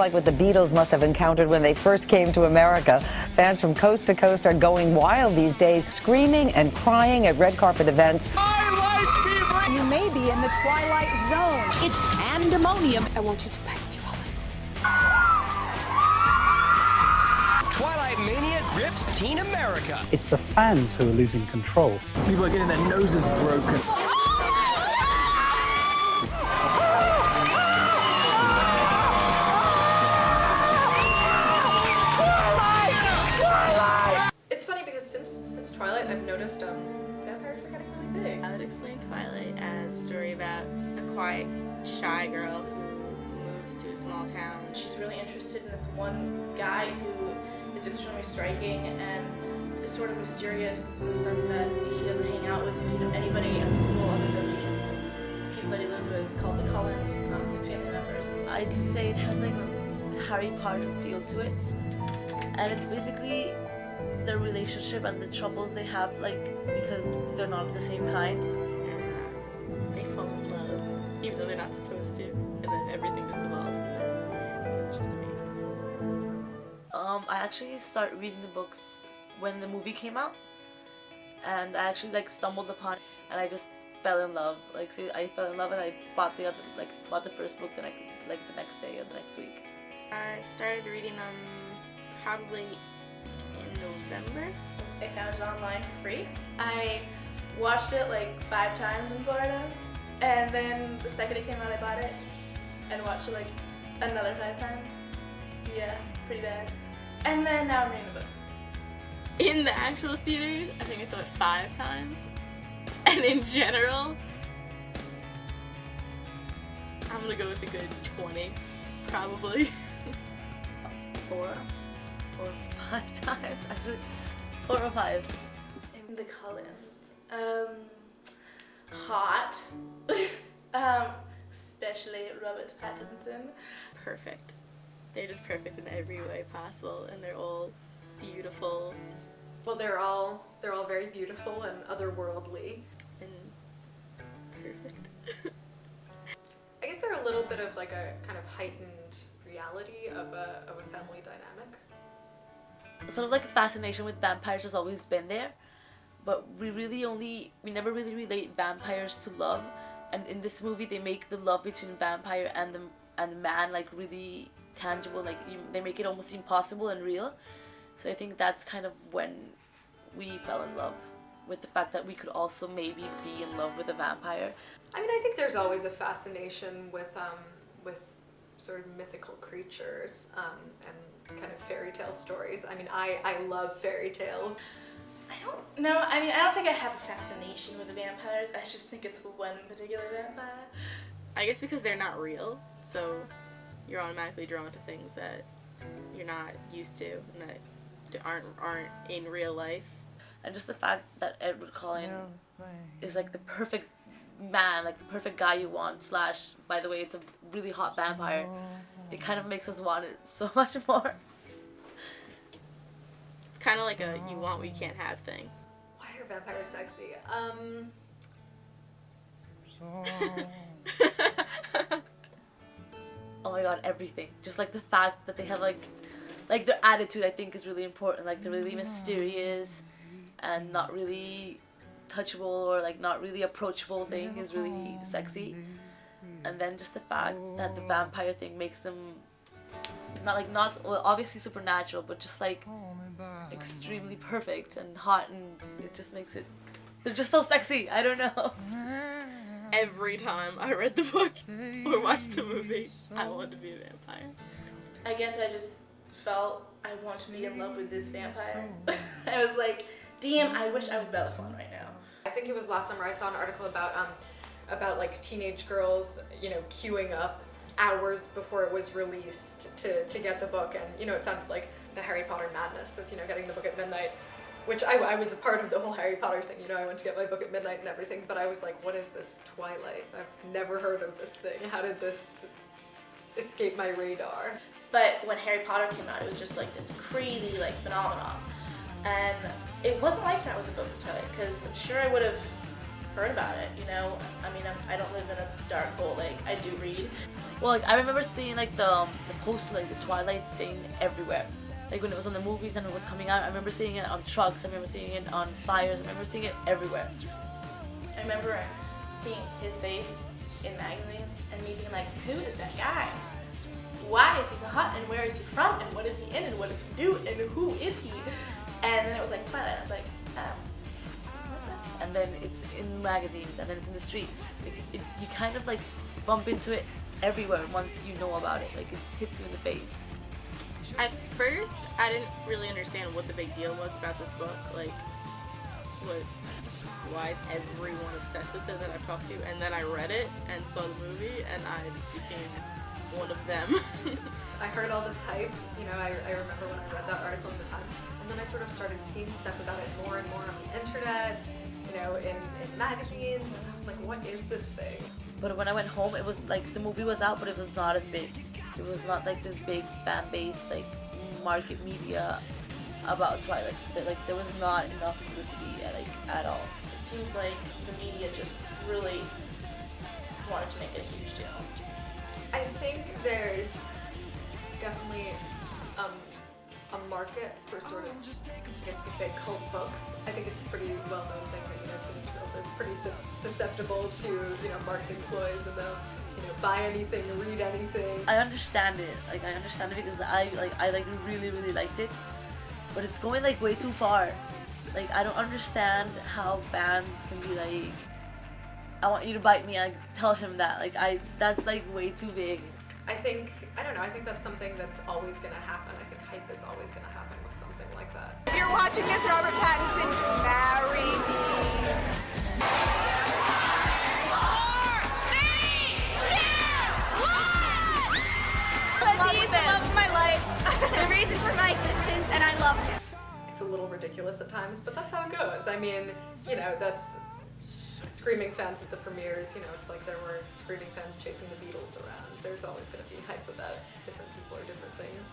like what the Beatles must have encountered when they first came to America. Fans from coast to coast are going wild these days, screaming and crying at red carpet events. You may be in the Twilight Zone. It's pandemonium. I want you to beg me, Wallet. Twilight Mania grips Teen America. It's the fans who are losing control. People are getting their noses broken. It's funny because since Twilight, I've noticed vampires are getting really big. I would explain Twilight as a story about a quiet, shy girl who moves to a small town. She's really interested in this one guy who is extremely striking and is sort of mysterious in the sense that he doesn't hang out with anybody at the school other than these people that he lives with called the Cullens, his family members. I'd say it has like a Harry Potter feel to it, and it's basically their relationship and the troubles they have, like, because they're not of the same kind. And they fall in love, even though they're not supposed to, and then everything just evolves from there. It's just amazing. I actually started reading the books when the movie came out, and I actually stumbled upon it, and I just fell in love. So I fell in love, and I bought the first book the next day or the next week. I started reading them probably in November. I found it online for free. I watched it 5 times in Florida, and then the second it came out I bought it and watched it another 5 times. Yeah, pretty bad. And then now I'm reading the books. In the actual theaters, I think I saw it 5 times. And in general, I'm gonna go with a good 20, probably. 4 or 5 times, actually. 4 or 5. The Cullens. Hot. Especially Robert Pattinson. Perfect. They're just perfect in every way possible, and they're all beautiful. Well, they're all very beautiful and otherworldly. And perfect. I guess they're a little bit of a kind of heightened reality of a family dynamic. Sort of a fascination with vampires has always been there, but we never really relate vampires to love, and in this movie they make the love between vampire and the man really tangible. They make it almost impossible and real. So I think that's kind of when we fell in love with the fact that we could also maybe be in love with a vampire. I mean, I think there's always a fascination with sort of mythical creatures and kind of fairy tale stories. I mean, I love fairy tales. I don't know. I mean, I don't think I have a fascination with the vampires. I just think it's one particular vampire. I guess because they're not real, so you're automatically drawn to things that you're not used to and that aren't in real life. And just the fact that Edward Cullen is the perfect man, the perfect guy you want, / by the way, it's a really hot vampire. It kind of makes us want it so much more. It's kind of like a you want what you can't have thing. Why are vampires sexy? Oh my god, everything. Just the fact that they have their attitude, I think, is really important. They're really mysterious and not really touchable or not really approachable thing is really sexy. And then just the fact that the vampire thing makes them not obviously supernatural, but just extremely perfect and hot, and it just makes it, they're just so sexy. I don't know. Every time I read the book or watched the movie, I wanted to be a vampire. I guess I just felt I want to be in love with this vampire. I was like, damn, I wish I was Bella Swan right now. I think it was last summer I saw an article about teenage girls, queuing up hours before it was released to get the book, and it sounded like the Harry Potter madness of getting the book at midnight, which I was a part of the whole Harry Potter thing. I went to get my book at midnight and everything, but I was like, what is this Twilight? I've never heard of this thing. How did this escape my radar? But when Harry Potter came out, it was just this crazy phenomenon. And it wasn't like that with the books of Twilight, because I'm sure I would have heard about it, I mean, I don't live in a dark hole, I do read. Well, like I remember seeing like the poster, like the Twilight thing everywhere. Like when it was on the movies and it was coming out, I remember seeing it on trucks. I remember seeing it on flyers. I remember seeing it everywhere. I remember seeing his face in magazines and me being like, who is that guy? Why is he so hot and where is he from and what is he in and what does he do and who is he? And then it was like Twilight. I was like, And then it's in magazines and then it's in the street. Like, you kind of like bump into it everywhere once you know about it. Like it hits you in the face. At first, I didn't really understand what the big deal was about this book. Like, why is everyone obsessed with it that I've talked to? And then I read it and saw the movie, and I just became one of them. I heard all this hype, you know, I remember when I read that article in the Times, and then I sort of started seeing stuff about it more and more on the internet, you know, in magazines, and I was like, what is this thing? But when I went home, it was like the movie was out, but it was not as big. It was not like this big fan base, like market media about Twilight. Like there was not enough publicity at all. it seems like the media just really wanted to make it a huge deal. I think there's definitely a market for sort of, I guess you could say, cult books. I think it's a pretty well-known thing that, you know, teenage girls are pretty susceptible to, you know, marketing ploys, and they'll, you know, buy anything, read anything. I understand it. Like I understand it because I really liked it, but it's going like way too far. Like I don't understand how fans can be like, I want you to bite me. I tell him that. Like that's like way too big. I don't know, I think that's something that's always gonna happen. I think hype is always gonna happen with something like that. If you're watching this, Robert Pattinson, marry me. He's the love of my life, the reason for my existence, and I love him. It's a little ridiculous at times, but that's how it goes. I mean, you know, that's screaming fans at the premieres, you know, it's like there were screaming fans chasing the Beatles around. There's always going to be hype about different people or different things.